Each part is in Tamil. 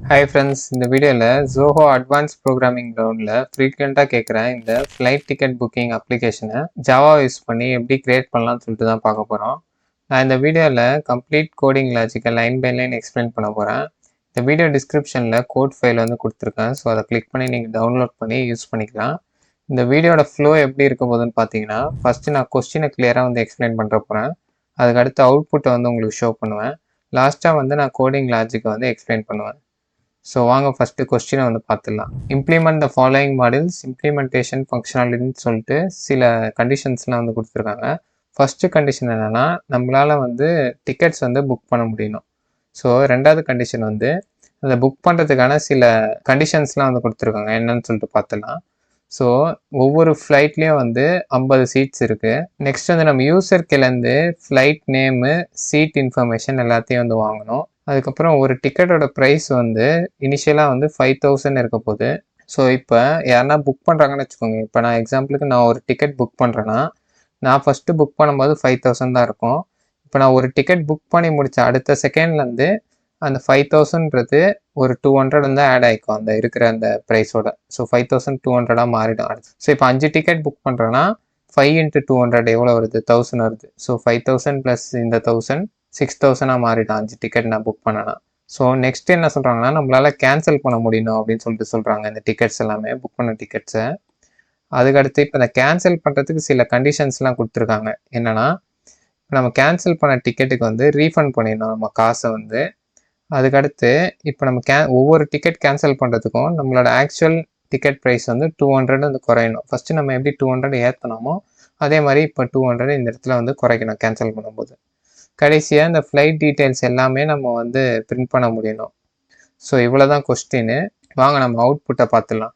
ஹாய் ஃப்ரெண்ட்ஸ், இந்த வீடியோவில் ஜோஹோ அட்வான்ஸ் ப்ரோக்ராமிங் கிரவுண்டில் ஃப்ரீக்வெண்ட்டாக கேட்குற இந்த ஃப்ளைட் டிக்கெட் புக்கிங் அப்ளிகேஷனை ஜாவா யூஸ் பண்ணி எப்படி க்ரியேட் பண்ணலாம்னு சொல்லிட்டு தான் பார்க்க போகிறோம். நான் இந்த வீடியோவில் கம்ப்ளீட் கோடிங் லாஜிக்கை லைன் பை லைன் எக்ஸ்பிளைன் பண்ண போகிறேன். இந்த வீடியோ டிஸ்கிரிப்ஷனில் கோட் ஃபைல் வந்து கொடுத்துருக்கேன். ஸோ அதை கிளிக் பண்ணி நீங்கள் டவுன்லோட் பண்ணி யூஸ் பண்ணிக்கலாம். இந்த வீடியோட ஃப்ளோ எப்படி இருக்க போகுதுன்னு பார்த்தீங்கன்னா, ஃபஸ்ட்டு நான் கொஸ்டினை கிளியராக வந்து எக்ஸ்பிளைன் பண்ணுற போகிறேன். அதுக்கடுத்து அவுட்புட்டை வந்து உங்களுக்கு ஷோ பண்ணுவேன். லாஸ்ட்டாக வந்து நான் கோடிங் லாஜிக்கை வந்து எக்ஸ்பிளைன் பண்ணுவேன். ஸோ வாங்க ஃபஸ்ட்டு கொஸ்டினை வந்து பார்த்துடலாம். Implement the following models implementation ஃபங்க்ஷனாலிட்டின்னு சொல்லிட்டு சில கண்டிஷன்ஸ்லாம் வந்து கொடுத்துருக்காங்க. ஃபஸ்ட்டு கண்டிஷன் என்னென்னா, நம்மளால் வந்து டிக்கெட்ஸ் வந்து புக் பண்ண முடியணும். ஸோ ரெண்டாவது கண்டிஷன் வந்து அதை புக் பண்ணுறதுக்கான சில கண்டிஷன்ஸ்லாம் வந்து கொடுத்துருக்காங்க. என்னன்னு சொல்லிட்டு பார்த்துலாம். ஸோ ஒவ்வொரு ஃப்ளைட்லேயும் வந்து 50 சீட்ஸ் இருக்குது. நெக்ஸ்ட் வந்து நம்ம யூசர்கிலேருந்து ஃப்ளைட் நேமு, சீட் இன்ஃபர்மேஷன் எல்லாத்தையும் வந்து வாங்கணும். அதுக்கப்புறம் ஒரு டிக்கெட்டோட ப்ரைஸ் வந்து இனிஷியலாக வந்து 5000 இருக்க போகுது. ஸோ இப்போ யாருன்னா புக் பண்ணுறாங்கன்னு வச்சுக்கோங்க. இப்போ நான் எக்ஸாம்பிளுக்கு நான் ஒரு டிக்கெட் புக் பண்ணுறேன்னா, நான் ஃபஸ்ட்டு புக் பண்ணும்போது 5000 தான் இருக்கும். இப்போ நான் ஒரு டிக்கெட் புக் பண்ணி முடித்த அடுத்த செகண்ட்லேருந்து அந்த 5000ன்றது ஒரு 200 வந்து ஆட் ஆகிக்கும் அந்த இருக்கிற அந்த ப்ரைஸோட. ஸோ 5200 மாறிடும். ஸோ இப்போ 5 டிக்கெட் புக் பண்ணுறேன்னா 5 × 200 எவ்வளோ வருது? 1000 வருது. ஸோ 5000 ப்ளஸ் இந்த 1000 6000 மாறிடும் 5 டிக்கெட் நான் புக் பண்ணேன்னா. ஸோ நெக்ஸ்ட் என்ன சொல்கிறாங்கன்னா, நம்மளால் கேன்சல் பண்ண முடியணும் அப்படின்னு சொல்லிட்டு சொல்கிறாங்க. இந்த டிக்கெட்ஸ் எல்லாமே புக் பண்ண டிக்கெட்ஸை. அதுக்கடுத்து இப்போ இந்த கேன்சல் பண்ணுறதுக்கு சில கண்டிஷன்ஸ்லாம் கொடுத்துருக்காங்க. என்னென்னா, இப்போ நம்ம கேன்சல் பண்ண டிக்கெட்டுக்கு வந்து ரீஃபண்ட் பண்ணிடணும் நம்ம காசை வந்து. அதுக்கடுத்து இப்போ நம்ம ஒவ்வொரு டிக்கெட் கேன்சல் பண்ணுறதுக்கும் நம்மளோட ஆக்சுவல் டிக்கெட் ப்ரைஸ் வந்து 200 வந்து குறையணும். ஃபஸ்ட்டு நம்ம எப்படி 200 ஏற்றணுமோ அதே மாதிரி இப்போ 200 இந்த இடத்துல வந்து குறைக்கணும் கேன்சல் பண்ணும்போது. கடைசியாக இந்த ஃப்ளைட் டீட்டெயில்ஸ் எல்லாமே நம்ம வந்து பிரிண்ட் பண்ண முடியணும். ஸோ இவ்வளோ தான் கொஸ்டின்னு. வாங்க நம்ம அவுட்புட்டை பார்த்துடலாம்.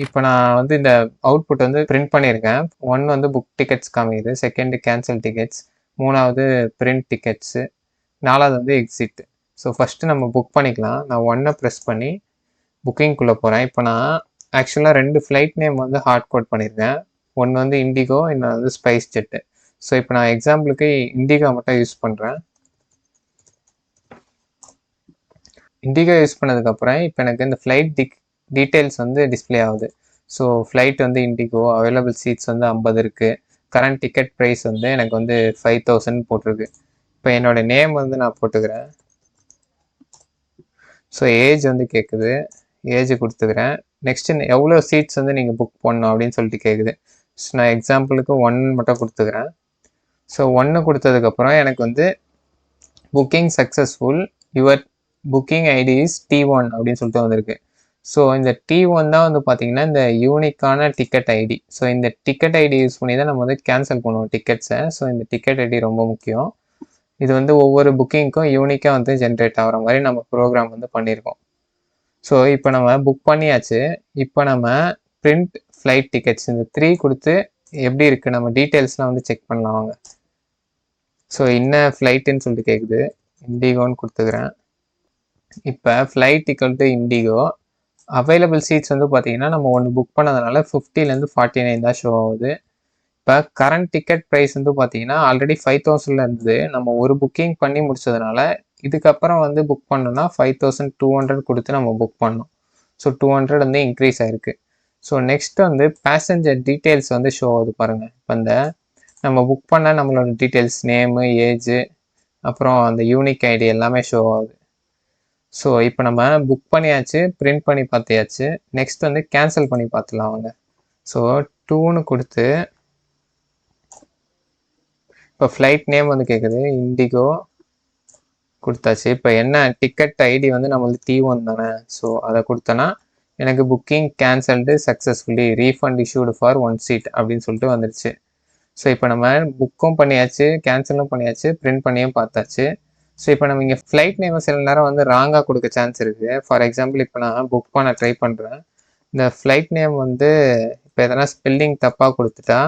இப்போ நான் வந்து இந்த அவுட்புட் வந்து பிரிண்ட் பண்ணியிருக்கேன். 1 வந்து புக் டிக்கெட்ஸ் காமிக்குது, செகண்டு கேன்சல் டிக்கெட்ஸ், 3வது பிரிண்ட் டிக்கெட்ஸு, 4வது வந்து எக்ஸிட். ஸோ ஃபஸ்ட்டு நம்ம புக் பண்ணிக்கலாம். நான் 1 ப்ரெஸ் பண்ணி புக்கிங்குள்ளே போகிறேன். இப்போ நான் ஆக்சுவலாக 2 ஃப்ளைட் நேம் வந்து ஹார்ட் கோட் பண்ணியிருக்கேன். ஒன்று வந்து இண்டிகோ, இன்னொன்று வந்து ஸ்பைஸ் ஜெட்டு. ஸோ இப்போ நான் எக்ஸாம்பிளுக்கு இண்டிகோ மட்டும் யூஸ் பண்ணுறேன். இண்டிகோ யூஸ் பண்ணதுக்கப்புறம் இப்போ எனக்கு இந்த ஃப்ளைட் டீட்டெயில்ஸ் வந்து டிஸ்பிளே ஆகுது. ஸோ ஃப்ளைட் வந்து இண்டிகோ, அவைலபிள் சீட்ஸ் வந்து 50 இருக்குது. கரண்ட் டிக்கெட் ப்ரைஸ் வந்து எனக்கு வந்து 5000 போட்டிருக்கு. இப்போ என்னோடய நேம் வந்து நான் போட்டுக்கிறேன். ஸோ ஏஜ் வந்து கேட்குது, ஏஜ் கொடுத்துக்கிறேன். நெக்ஸ்ட்டு எவ்வளோ சீட்ஸ் வந்து நீங்கள் புக் பண்ணணும் அப்படின்னு சொல்லிட்டு கேட்குது. ஸோ நான் எக்ஸாம்பிளுக்கு 1 மட்டும் கொடுத்துக்கிறேன். ஸோ 1 கொடுத்ததுக்கப்புறம் எனக்கு வந்து booking successful, your booking ID is T1 அப்படின்னு சொல்லிட்டு வந்திருக்கு. ஸோ இந்த T1 தான் வந்து பார்த்திங்கன்னா இந்த யூனிக்கான டிக்கெட் ஐடி. ஸோ இந்த டிக்கெட் ஐடி யூஸ் பண்ணி தான் நம்ம வந்து கேன்சல் பண்ணுவோம் டிக்கெட்ஸை. ஸோ இந்த டிக்கெட் ஐடி ரொம்ப முக்கியம். இது வந்து ஒவ்வொரு புக்கிங்க்கும் யூனிக்காக வந்து ஜென்ரேட் ஆகிற மாதிரி நம்ம ப்ரோக்ராம் வந்து பண்ணியிருக்கோம். ஸோ இப்போ நம்ம புக் பண்ணியாச்சு. இப்போ நம்ம பிரிண்ட் ஃப்ளைட் டிக்கெட்ஸ் இந்த 3 கொடுத்து எப்படி இருக்குது நம்ம டீட்டெயில்ஸ்லாம் வந்து செக் பண்ணலாம் வாங்க. ஸோ என்ன ஃப்ளைட்டுன்னு சொல்லிட்டு கேட்குது, இண்டிகோன்னு கொடுத்துக்கிறேன். இப்போ flight equal to IndiGo, available seats வந்து பார்த்தீங்கன்னா நம்ம ஒன்று புக் பண்ணதுனால 50லேருந்து 49 தான் ஷோ ஆகுது. இப்போ கரண்ட் டிக்கெட் ப்ரைஸ் வந்து பார்த்தீங்கன்னா ஆல்ரெடி 5000 இருந்தது. நம்ம ஒரு புக்கிங் பண்ணி முடிச்சதுனால இதுக்கப்புறம் வந்து புக் பண்ணோன்னா 5200 கொடுத்து நம்ம புக் பண்ணோம். ஸோ 200 வந்து இன்க்ரீஸ் ஆகிருக்கு. ஸோ நெக்ஸ்ட் வந்து பேசஞ்சர் டீட்டெயில்ஸ் வந்து ஷோ ஆகுது பாருங்கள். இப்போ இந்த நம்ம புக் பண்ண நம்மளோட டீட்டெயில்ஸ், நேமு, ஏஜு, அப்புறம் அந்த யூனிக் ஐடி எல்லாமே ஷோ ஆகுது. ஸோ இப்போ நம்ம புக் பண்ணியாச்சு, பிரிண்ட் பண்ணி பார்த்தியாச்சு. நெக்ஸ்ட் வந்து கேன்சல் பண்ணி பார்த்துலாம் அவங்க. ஸோ 2ன்னு கொடுத்து இப்போ ஃப்ளைட் நேம் வந்து கேட்குது, இண்டிகோ கொடுத்தாச்சு. இப்போ என்ன டிக்கெட் ஐடி வந்து நம்மளுக்கு T1 தானே. ஸோ அதை கொடுத்தோன்னா எனக்கு booking cancelled successfully, refund issued for 1 seat அப்படின்னு சொல்லிட்டு வந்துடுச்சு. ஸோ இப்போ நம்ம புக்கும் பண்ணியாச்சு, கேன்சலும் பண்ணியாச்சு, பிரிண்ட் பண்ணியும் பார்த்தாச்சு. ஸோ இப்போ நம்ம இங்கே ஃப்ளைட் நேம் சில நேரம் வந்து ராங்காக கொடுக்க சான்ஸ் இருக்குது. ஃபார் எக்ஸாம்பிள் இப்போ நான் புக் பண்ண ட்ரை பண்ணுறேன். இந்த ஃப்ளைட் நேம் வந்து இப்போ எதனா ஸ்பெல்லிங் தப்பாக கொடுத்துட்டா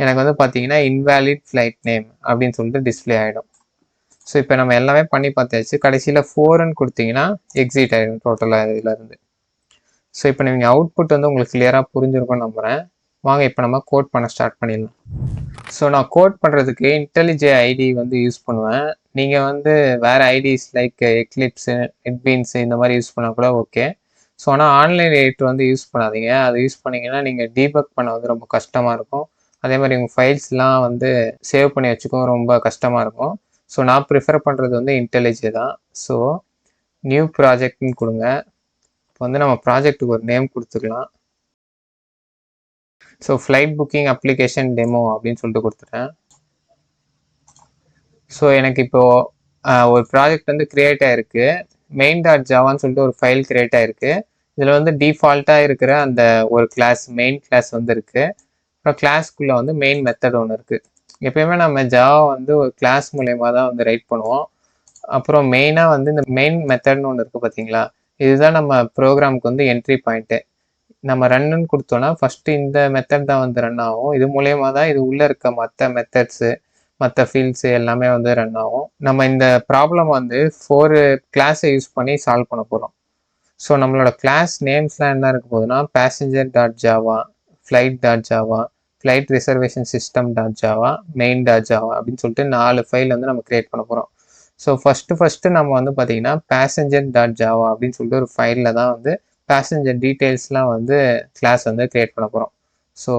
எனக்கு வந்து பார்த்தீங்கன்னா இன்வேலிட் ஃப்ளைட் நேம் அப்படின்னு சொல்லிட்டு டிஸ்பிளே ஆகிடும். ஸோ இப்போ நம்ம எல்லாமே பண்ணி பார்த்தாச்சு. கடைசியில் 4ன்னு கொடுத்தீங்கன்னா எக்ஸிட் ஆகிடும் டோட்டலாக இதிலேருந்து. ஸோ இப்போ நீங்கள் அவுட்புட் வந்து உங்களுக்கு கிளியராக புரிஞ்சிருக்கும்னு நம்புகிறேன். வாங்க இப்போ நம்ம கோட் பண்ண ஸ்டார்ட் பண்ணிடலாம். ஸோ நான் கோட் பண்ணுறதுக்கு இன்டெலிஜே ஐடி வந்து யூஸ் பண்ணுவேன். நீங்கள் வந்து வேறு ஐடிஸ் லைக் எக்லிப்ஸு, நெட்பீன்ஸு இந்த மாதிரி யூஸ் பண்ணால் கூட ஓகே. ஸோ ஆனால் ஆன்லைன் எடிட்டர் வந்து யூஸ் பண்ணாதீங்க. அது யூஸ் பண்ணிங்கன்னா நீங்கள் டீபக் பண்ண வந்து ரொம்ப கஷ்டமாக இருக்கும். அதே மாதிரி உங்கள் ஃபைல்ஸ்லாம் வந்து சேவ் பண்ணி வச்சுக்கவும் ரொம்ப கஷ்டமாக இருக்கும். ஸோ நான் ப்ரிஃபர் பண்ணுறது வந்து இன்டெலிஜே தான். ஸோ நியூ ப்ராஜெக்ட்னு கொடுங்க. இப்போ வந்து நம்ம ப்ராஜெக்ட்டுக்கு ஒரு நேம் கொடுத்துக்கலாம். So flight booking application demo அப்படின்னு சொல்லிட்டு கொடுத்துட்டேன். ஸோ எனக்கு இப்போது ஒரு ப்ராஜெக்ட் வந்து க்ரியேட் ஆகிருக்கு. main.javaன்னு சொல்லிட்டு ஒரு ஃபைல் க்ரியேட் ஆகிருக்கு. இதில் வந்து டிஃபால்ட்டாக இருக்கிற அந்த ஒரு கிளாஸ் மெயின் கிளாஸ் வந்து இருக்குது. அப்புறம் கிளாஸ்க்குள்ளே வந்து மெயின் மெத்தட் ஒன்று இருக்குது. எப்பயுமே நம்ம ஜாவா வந்து ஒரு கிளாஸ் மூலயமா தான் வந்து ரைட் பண்ணுவோம். அப்புறம் மெயினாக வந்து இந்த மெயின் மெத்தட்னு ஒன்று இருக்குது பார்த்தீங்களா, இதுதான் நம்ம ப்ரோக்ராமுக்கு வந்து என்ட்ரி பாயிண்ட்டு. நம்ம ரன்னுன்னு கொடுத்தோன்னா ஃபஸ்ட்டு இந்த மெத்தட் தான் வந்து ரன் ஆகும். இது மூலயமா தான் இது உள்ளே இருக்க மற்ற மெத்தட்ஸு, மற்ற ஃபீல்ட்ஸு எல்லாமே வந்து ரன் ஆகும். நம்ம இந்த ப்ராப்ளம் வந்து 4 கிளாஸை யூஸ் பண்ணி சால்வ் பண்ண போகிறோம். ஸோ நம்மளோட கிளாஸ் நேம்ஸ்லாம் என்ன இருக்க போகுதுன்னா passenger.java, flight.java, flight reservation system.java, main.java அப்படின்னு சொல்லிட்டு 4 ஃபைல் வந்து நம்ம க்ரியேட் பண்ண போகிறோம். ஸோ ஃபஸ்ட்டு நம்ம வந்து பார்த்தீங்கன்னா passenger.java அப்படின்னு சொல்லிட்டு ஒரு ஃபைலில் தான் வந்து பேசஞ்சர் டீட்டெயில்ஸ்லாம் வந்து கிளாஸ் வந்து க்ரியேட் பண்ண போகிறோம். ஸோ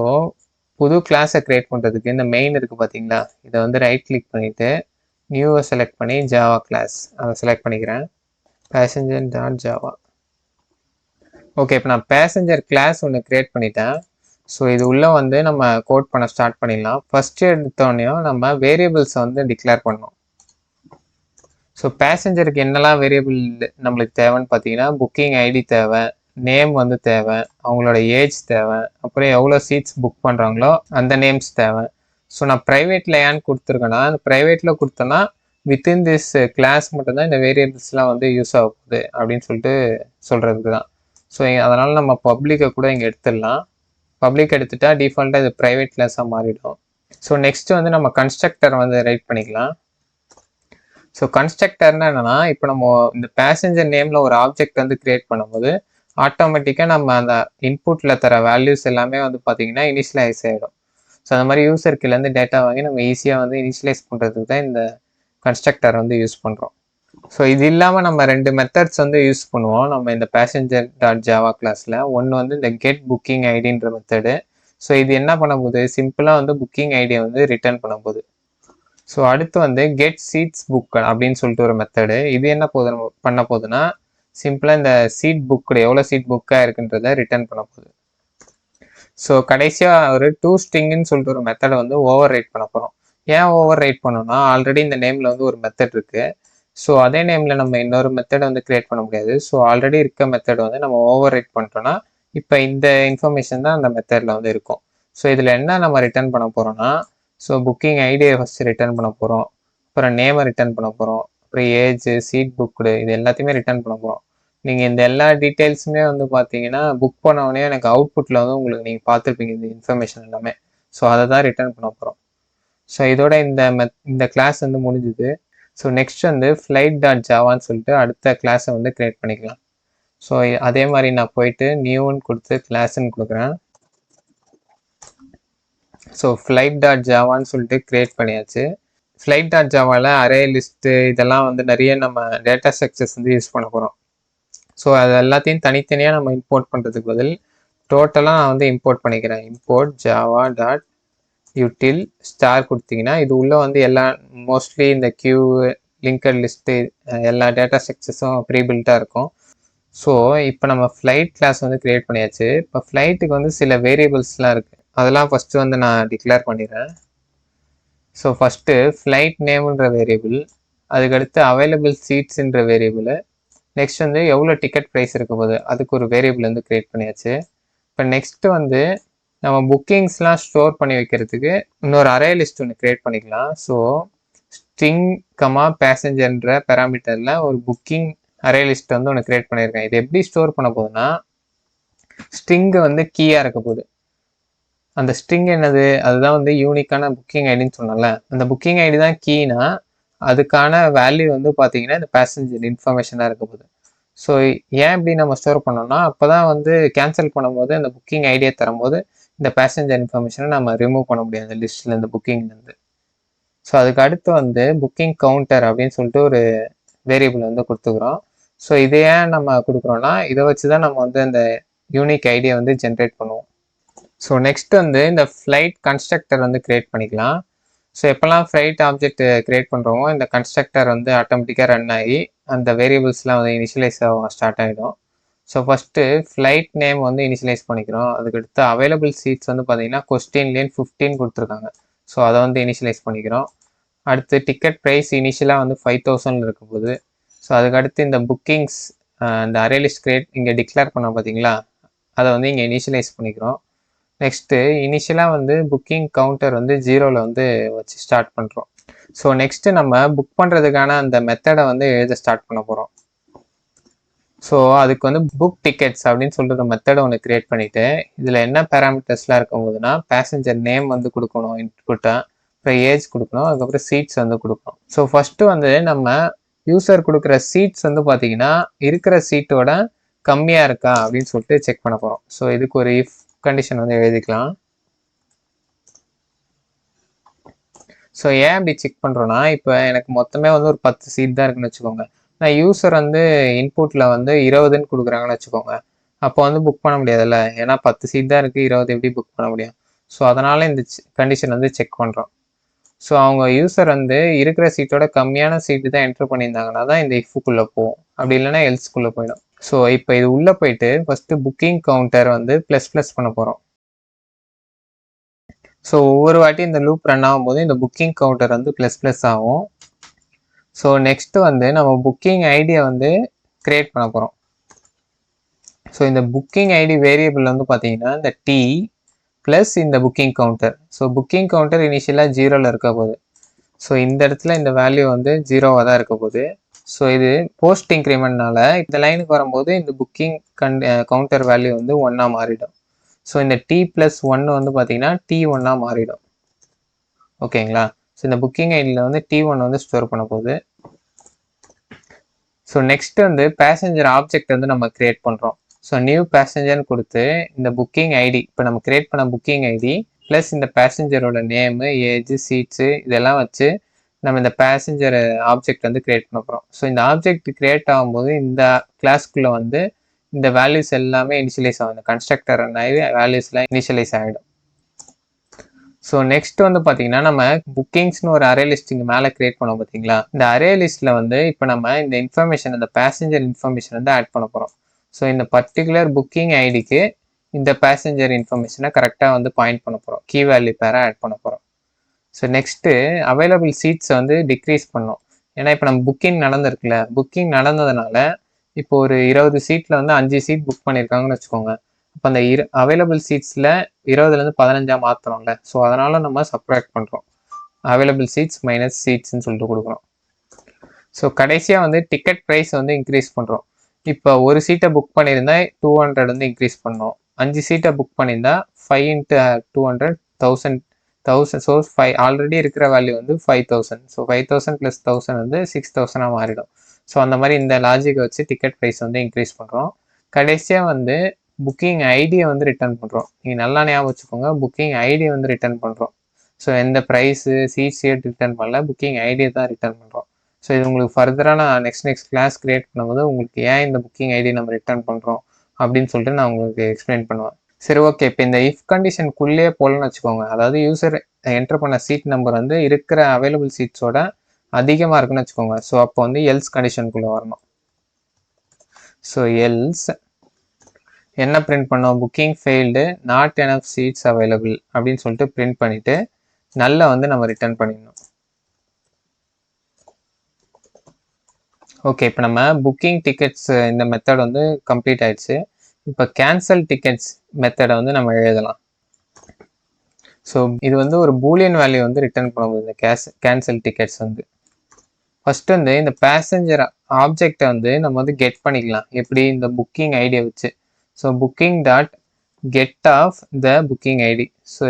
புது கிளாஸை க்ரியேட் பண்ணுறதுக்கு இந்த மெயின் இருக்குது பார்த்தீங்களா, இதை வந்து ரைட் கிளிக் பண்ணிவிட்டு நியூவை செலக்ட் பண்ணி ஜாவா கிளாஸ் அதை செலக்ட் பண்ணிக்கிறேன். passenger.java. ஓகே, இப்போ நான் பேசஞ்சர் கிளாஸ் ஒன்று க்ரியேட் பண்ணிட்டேன். ஸோ இது உள்ளே வந்து நம்ம கோட் பண்ண ஸ்டார்ட் பண்ணிடலாம். ஃபஸ்ட்டு எடுத்தோடனையும் நம்ம வேரியபிள்ஸை வந்து டிக்ளேர் பண்ணணும். ஸோ பேசஞ்சருக்கு என்னெல்லாம் வேரியபிள் நம்மளுக்கு தேவைன்னு பார்த்தீங்கன்னா புக்கிங் ஐடி தேவை, நேம் வந்து தேவை, அவங்களோட ஏஜ் தேவை, அப்புறம் எவ்வளோ சீட்ஸ் புக் பண்ணுறாங்களோ அந்த நேம்ஸ் தேவை. ஸோ நான் ப்ரைவேட்டில் ஏன்னு கொடுத்துருக்கேன்னா, அந்த ப்ரைவேட்டில் கொடுத்தோன்னா வித்தின் திஸ் கிளாஸ் மட்டும்தான் இந்த வேரியபிள்ஸ்லாம் வந்து யூஸ் ஆக போகுது அப்படின்னு சொல்லிட்டு சொல்கிறதுக்கு தான். ஸோ அதனால் நம்ம பப்ளிக்கை கூட இங்கே எடுத்துடலாம். பப்ளிக் எடுத்துட்டா டிஃபால்ட்டாக இது ப்ரைவேட் கிளாஸாக மாறிடும். ஸோ நெக்ஸ்ட் வந்து நம்ம கன்ஸ்ட்ரக்டர் வந்து ரைட் பண்ணிக்கலாம். ஸோ கன்ஸ்ட்ரக்டர்னா என்னென்னா, இப்போ நம்ம இந்த பேசஞ்சர் நேமில் ஒரு ஆப்ஜெக்ட் வந்து க்ரியேட் பண்ணும்போது ஆட்டோமேட்டிக்காக நம்ம அந்த இன்புட்டில் தர வேல்யூஸ் எல்லாமே வந்து பார்த்திங்கன்னா இனிஷியலைஸ் ஆகிடும். ஸோ அந்த மாதிரி யூசர்க்கிலேருந்து டேட்டா வாங்கி நம்ம ஈஸியாக வந்து இனிஷியலைஸ் பண்ணுறதுக்கு தான் இந்த கன்ஸ்ட்ரக்டர் வந்து யூஸ் பண்ணுறோம். ஸோ இது இல்லாமல் நம்ம 2 மெத்தட்ஸ் வந்து யூஸ் பண்ணுவோம் நம்ம இந்த passenger.java கிளாஸில். ஒன்று வந்து இந்த கெட் புக்கிங் ஐடின்ற மெத்தடு. ஸோ இது என்ன பண்ண போகுது, சிம்பிளாக வந்து புக்கிங் ஐடியை வந்து ரிட்டர்ன் பண்ண போகுது. ஸோ அடுத்து வந்து கெட் சீட்ஸ் புக் அப்படின்னு சொல்லிட்டு ஒரு மெத்தடு. இது என்ன பண்ண போகுதுன்னா சிம்பிளாக இந்த சீட் புக்கு எவ்வளோ சீட் புக்காக இருக்குன்றதை ரிட்டர்ன் பண்ண போகுது. ஸோ கடைசியாக ஒரு toStringன்னு சொல்லிட்டு ஒரு மெத்தடை வந்து ஓவர் ரைட் பண்ண போகிறோம். ஏன் ஓவர் ரைட் பண்ணோம்னா ஆல்ரெடி இந்த நேமில் வந்து ஒரு மெத்தட் இருக்குது. ஸோ அதே நேமில் நம்ம இன்னொரு மெத்தடை வந்து க்ரியேட் பண்ண முடியாது. ஸோ ஆல்ரெடி இருக்க மெத்தட் வந்து நம்ம ஓவர் ரைட் பண்ணிட்டோம்னா இப்போ இந்த இன்ஃபர்மேஷன் தான் அந்த மெத்தடில் வந்து இருக்கும். ஸோ இதில் என்ன நம்ம ரிட்டர்ன் பண்ண போகிறோம்னா, ஸோ புக்கிங் ஐடியை ஃபஸ்ட்டு ரிட்டர்ன் பண்ண போகிறோம், அப்புறம் நேமை ரிட்டர்ன் பண்ண போகிறோம், அப்புறம் ஏஜ், சீட் புக்குடு, இது எல்லாத்தையுமே ரிட்டர்ன் பண்ண போகிறோம். நீங்கள் இந்த எல்லா டீட்டெயில்ஸுமே வந்து பார்த்தீங்கன்னா புக் பண்ண எனக்கு அவுட்புட்டில் வந்து உங்களுக்கு நீங்கள் பார்த்துருப்பீங்க இந்த இன்ஃபர்மேஷன் எல்லாமே. ஸோ அதை தான் ரிட்டர்ன் பண்ண போகிறோம். ஸோ இதோட இந்த கிளாஸ் வந்து முடிஞ்சுது. ஸோ நெக்ஸ்ட் வந்து flight.javaன்னு சொல்லிட்டு அடுத்த கிளாஸை வந்து க்ரியேட் பண்ணிக்கலாம். ஸோ அதே மாதிரி நான் போயிட்டு நியூன்னு கொடுத்து கிளாஸ்ன்னு கொடுக்குறேன். ஸோ flight.javaன்னு சொல்லிட்டு க்ரியேட் பண்ணியாச்சு. flight.javaவில் அரே லிஸ்ட்டு இதெல்லாம் வந்து நிறைய நம்ம டேட்டா ஸ்ட்ரக்சர்ஸ் வந்து யூஸ் பண்ண போகிறோம். ஸோ அது எல்லாத்தையும் தனித்தனியாக நம்ம இம்போர்ட் பண்ணுறதுக்கு பதில் டோட்டலாக நான் வந்து இம்போர்ட் பண்ணிக்கிறேன். import java.util ஸ்டார் கொடுத்தீங்கன்னா இது உள்ளே வந்து எல்லா மோஸ்ட்லி இந்த கியூ, லிங்கட் லிஸ்ட்டு எல்லா டேட்டா ஸ்ட்ரக்சர்ஸும் ப்ரீபில்ட்டாக இருக்கும். ஸோ இப்போ நம்ம ஃப்ளைட் கிளாஸ் வந்து க்ரியேட் பண்ணியாச்சு. இப்போ ஃப்ளைட்டுக்கு வந்து சில வேரியபிள்ஸ்லாம் இருக்குது, அதெல்லாம் ஃபஸ்ட்டு வந்து நான் டிக்ளேர் பண்ணிடுறேன். ஸோ ஃபஸ்ட்டு ஃப்ளைட் நேம்ன்ற வேரியபிள், அதுக்கடுத்து அவைலபிள் சீட்ஸுன்ற வேரியபிள், நெக்ஸ்ட் வந்து எவ்வளோ டிக்கெட் ப்ரைஸ் இருக்க போகுது அதுக்கு ஒரு வேரியபிள் வந்து க்ரியேட் பண்ணியாச்சு. இப்போ நெக்ஸ்ட்டு வந்து நம்ம புக்கிங்ஸ்லாம் ஸ்டோர் பண்ணி வைக்கிறதுக்கு இன்னொரு அரே லிஸ்ட் ஒன்று க்ரியேட் பண்ணிக்கலாம். ஸோ ஸ்ட்ரிங் பேசஞ்சர்ன்ற பேராமீட்டரில் ஒரு புக்கிங் அரே லிஸ்ட் வந்து ஒன்று க்ரியேட் பண்ணியிருக்கேன். இது எப்படி ஸ்டோர் பண்ண போகுதுன்னா ஸ்ட்ரிங்கு வந்து கீயாக இருக்க போகுது. அந்த ஸ்ட்ரிங் என்னது, அதுதான் வந்து யூனிக்கான புக்கிங் ஐடின்னு சொன்னால, அந்த புக்கிங் ஐடி தான் கீனா அதுக்கான வேல்யூ வந்து பார்த்தீங்கன்னா இந்த பேசஞ்சர் இன்ஃபர்மேஷனாக இருக்க போகுது. ஸோ ஏன் இப்படி நம்ம ஸ்டோர் பண்ணோம்னா அப்போ தான் வந்து கேன்சல் பண்ணும்போது அந்த புக்கிங் ஐடியா தரும்போது இந்த பேசஞ்சர் இன்ஃபர்மேஷனை நம்ம ரிமூவ் பண்ண முடியாது லிஸ்ட்டில் இந்த புக்கிங்லேருந்து. ஸோ அதுக்கு அடுத்து வந்து புக்கிங் கவுண்டர் அப்படின்னு சொல்லிட்டு ஒரு வேரியபிள் வந்து கொடுத்துக்கிறோம். ஸோ இதை ஏன் நம்ம கொடுக்குறோம்னா இதை வச்சு தான் நம்ம வந்து அந்த யூனிக் ஐடியை வந்து ஜென்ரேட் பண்ணுவோம். ஸோ நெக்ஸ்ட் வந்து இந்த ஃப்ளைட் கன்ஸ்ட்ரக்டர் வந்து கிரியேட் பண்ணிக்கலாம். ஸோ எப்போல்லாம் ஃப்ளைட் ஆப்ஜெக்ட் கிரியேட் பண்ணுறோமோ இந்த கன்ஸ்ட்ரக்டர் வந்து ஆட்டோமேட்டிக்காக ரன் ஆகி அந்த வேரியபிள்ஸ்லாம் வந்து இனிஷியலைஸ் ஆகும் ஸ்டார்ட் ஆகிடும். ஸோ ஃபஸ்ட்டு ஃப்ளைட் நேம் வந்து இனிஷியலைஸ் பண்ணிக்கிறோம். அதுக்கடுத்து அவைலபிள் சீட்ஸ் வந்து பார்த்தீங்கன்னா கொஸ்டின்லேயே 15 கொடுத்துருக்காங்க. ஸோ அதை வந்து இனிஷியலைஸ் பண்ணிக்கிறோம். அடுத்து டிக்கெட் ப்ரைஸ் இனிஷியலாக வந்து 5000 இருக்கும் போது. ஸோ அதுக்கடுத்து இந்த புக்கிங்ஸ் இந்த அரே லிஸ்ட் கிரியேட் இங்கே டிக்ளேர் பண்ணோம் பார்த்தீங்களா, அதை வந்து இங்கே இனிஷியலைஸ் பண்ணிக்கிறோம். நெக்ஸ்ட்டு இனிஷியலாக வந்து புக்கிங் கவுண்டர் வந்து 0ல் வந்து வச்சு ஸ்டார்ட் பண்ணுறோம். ஸோ நெக்ஸ்ட்டு நம்ம புக் பண்ணுறதுக்கான அந்த மெத்தடை வந்து எழுத ஸ்டார்ட் பண்ண போகிறோம். ஸோ அதுக்கு வந்து புக் டிக்கெட்ஸ் அப்படின்னு சொல்லிட்டு ஒரு மெத்தடை ஒன்று க்ரியேட் பண்ணிவிட்டு இதில் என்ன பேராமீட்டர்ஸ்லாம் இருக்கும் போதுன்னா பேசஞ்சர் நேம் வந்து கொடுக்கணும் இன்புட்டாக, அப்புறம் ஏஜ் கொடுக்கணும், அதுக்கப்புறம் சீட்ஸ் வந்து கொடுக்கணும். ஸோ ஃபஸ்ட்டு வந்து நம்ம யூசர் கொடுக்குற சீட்ஸ் வந்து பார்த்தீங்கன்னா இருக்கிற சீட்டோட கம்மியாக இருக்கா அப்படின்னு சொல்லிட்டு செக் பண்ண போகிறோம். ஸோ இதுக்கு ஒரு இஃப் கண்டிஷன் வந்து எழுதிக்கலாம். ஸோ ஏன் அப்படி செக் பண்ணுறோன்னா இப்போ எனக்கு மொத்தமே வந்து ஒரு 10 சீட் தான் இருக்குன்னு வச்சுக்கோங்க. நான் யூசர் வந்து இன்புட்டில் வந்து 20ன்னு கொடுக்குறாங்கன்னு வச்சுக்கோங்க. அப்போ வந்து புக் பண்ண முடியாதுல்ல, ஏன்னா 10 சீட் தான் இருக்குது, 20 எப்படி புக் பண்ண முடியும்? ஸோ அதனால் இந்த கண்டிஷன் வந்து செக் பண்ணுறோம். ஸோ அவங்க யூசர் வந்து இருக்கிற சீட்டோட கம்மியான சீட்டு தான் என்ட்ரு பண்ணியிருந்தாங்கன்னா தான் இந்த இஃப்க்குள்ளே போகும், அப்படி இல்லைன்னா எல்ஸ்க்குள்ளே போயிடும். ஸோ இப்போ இது உள்ளே போயிட்டு ஃபஸ்ட்டு புக்கிங் கவுண்டர் வந்து ப்ளஸ் பண்ண போகிறோம். ஸோ ஒவ்வொரு வாட்டி இந்த லூப் ரன் ஆகும்போது இந்த புக்கிங் கவுண்டர் வந்து ப்ளஸ் ஆகும். ஸோ நெக்ஸ்ட்டு வந்து நம்ம புக்கிங் ஐடியை வந்து க்ரியேட் பண்ண போகிறோம். ஸோ இந்த புக்கிங் ஐடி வேரியபிள் வந்து பார்த்தீங்கன்னா இந்த டி ப்ளஸ் இந்த booking counter. So booking counter இனிஷியலாக 0ல் இருக்க போகுது. ஸோ இந்த இடத்துல இந்த வேல்யூ வந்து 0வாக தான் இருக்க போகுது. ஸோ இது போஸ்ட் இன்க்ரிமெண்ட்னால இந்த லைனுக்கு வரும்போது இந்த புக்கிங் கவுண்டர் வேல்யூ வந்து 1ஆக மாறிடும். ஸோ இந்த t+1 வந்து பார்த்தீங்கன்னா t1ஆக மாறிடும். ஓகேங்களா? ஸோ இந்த புக்கிங் ஐடியில் வந்து t1 வந்து ஸ்டோர் பண்ண போகுது. ஸோ நெக்ஸ்ட் வந்து பேசஞ்சர் ஆப்ஜெக்ட் வந்து நம்ம கிரியேட் பண்ணுறோம். ஸோ நியூ பேசஞ்சர்னு கொடுத்து இந்த புக்கிங் ஐடி இப்போ நம்ம கிரியேட் பண்ண புக்கிங் ஐடி ப்ளஸ் இந்த பேசஞ்சரோட நேமு, ஏஜ், சீட்ஸு இதெல்லாம் வச்சு நம்ம இந்த பேசஞ்சர் ஆப்ஜெக்ட் வந்து கிரியேட் பண்ண போகிறோம். ஸோ இந்த ஆப்ஜெக்ட் கிரியேட் ஆகும்போது இந்த கிளாஸ்க்குள்ளே வந்து இந்த வேல்யூஸ் எல்லாமே இனிஷியலைஸ் ஆகும். இந்த கன்ஸ்ட்ரக்டர் வேல்யூஸ்லாம் இனிஷியலைஸ் ஆகிடும். ஸோ நெக்ஸ்ட் வந்து பார்த்தீங்கன்னா நம்ம புக்கிங்ஸ்னு ஒரு அரே லிஸ்ட் இங்கே மேலே கிரியேட் பண்ணோம் பார்த்தீங்களா, இந்த அரே லிஸ்ட்டில் வந்து இப்போ நம்ம இந்த இன்ஃபர்மேஷன் இந்த பேசஞ்சர் இன்ஃபர்மேஷன் வந்து ஆட் பண்ண போகிறோம். ஸோ இந்த பர்டிகுலர் புக்கிங் ஐடிக்கு இந்த பேசஞ்சர் இன்ஃபர்மேஷனை கரெக்டாக வந்து பாயிண்ட் பண்ண போகிறோம், கீ வேல்யூ பேரை ஆட் பண்ண போகிறோம். ஸோ நெக்ஸ்ட்டு அவைலபிள் சீட்ஸை வந்து டிக்ரீஸ் பண்ணோம். ஏன்னா இப்போ நம்ம புக்கிங் நடந்திருக்குல்ல, புக்கிங் நடந்ததுனால இப்போ ஒரு 20 சீட்டில் வந்து 5 சீட் புக் பண்ணியிருக்காங்கன்னு வச்சுக்கோங்க. அப்போ அந்த அவைலபிள் சீட்ஸில் 20லேருந்து 15 மாற்றணும்ல, ஸோ அதனால் நம்ம சப்ராக்ட் பண்ணுறோம். அவைலபிள் சீட்ஸ் மைனஸ் சீட்ஸ்ன்னு சொல்லிட்டு கொடுக்குறோம். ஸோ கடைசியாக வந்து டிக்கெட் ப்ரைஸ் வந்து இன்க்ரீஸ் பண்ணுறோம். இப்போ ஒரு சீட்டை புக் பண்ணியிருந்தா 200 வந்து இன்க்ரீஸ் பண்ணோம். 5 சீட்டை புக் பண்ணியிருந்தா 5 × 200 1000. ஸோ 5 ஆல்ரெடி இருக்கிற வேல்யூ வந்து 5000. ஸோ 5000 + 1000 வந்து 6000ஆக மாறிடும். ஸோ அந்த மாதிரி இந்த லாஜிக்கை வச்சு டிக்கெட் ப்ரைஸ் வந்து இன்க்ரீஸ் பண்ணுறோம். கடைசியாக வந்து புக்கிங் ஐடியை வந்து ரிட்டர்ன் பண்ணுறோம். நீங்கள் நல்லா ஞாபகம் வச்சுக்கோங்க, புக்கிங் ஐடியை வந்து ரிட்டர்ன் பண்ணுறோம். ஸோ எந்த ப்ரைஸு சீட்ஸே ரிட்டர்ன் பண்ணல, புக்கிங் ஐடியை தான் ரிட்டர்ன் பண்ணுறோம். ஸோ இது உங்களுக்கு ஃபர்தராக நான் நெக்ஸ்ட் கிளாஸ் கிரியேட் பண்ணும்போது உங்களுக்கு ஏன் இந்த புக்கிங் ஐடி நம்ம ரிட்டர்ன் பண்ணுறோம் அப்படின்னு சொல்லிட்டு நான் உங்களுக்கு எக்ஸ்பிளைன் பண்ணுவேன். சரி, ஓகே. இப்போ இந்த இஃப் கண்டிஷனுக்குள்ளேயே போகலன்னு வச்சுக்கோங்க, அதாவது யூசர் என்டர் பண்ண சீட் நம்பர் வந்து இருக்கிற அவைலபிள் சீட்ஸோட அதிகமாக இருக்குன்னு வச்சுக்கோங்க. ஸோ அப்போ வந்து எல்ஸ் கண்டிஷனுக்குள்ளே வரணும். ஸோ எல்ஸ் என்ன பிரிண்ட் பண்ணோம், booking failed, not enough seeds available அப்படின்னு சொல்லிட்டு பிரிண்ட் பண்ணிவிட்டு நல்ல வந்து நம்ம ரிட்டர்ன் பண்ணிடணும். ஓகே, இப்போ நம்ம புக்கிங் டிக்கெட்ஸ் இந்த மெத்தட் வந்து கம்ப்ளீட் ஆயிடுச்சு. இப்போ கேன்சல் டிக்கெட்ஸ் மெத்தடை வந்து நம்ம எழுதலாம். ஸோ இது வந்து ஒரு பூலியன் வேல்யூ வந்து ரிட்டர்ன் பண்ணும்போது இந்த கேன்சல் டிக்கெட்ஸ் வந்து ஃபஸ்ட்டு வந்து இந்த பேசஞ்சர் ஆப்ஜெக்டை வந்து நம்ம வந்து கெட் பண்ணிக்கலாம். எப்படி, இந்த புக்கிங் ஐடியை வச்சு. So booking dot get of the booking ID. So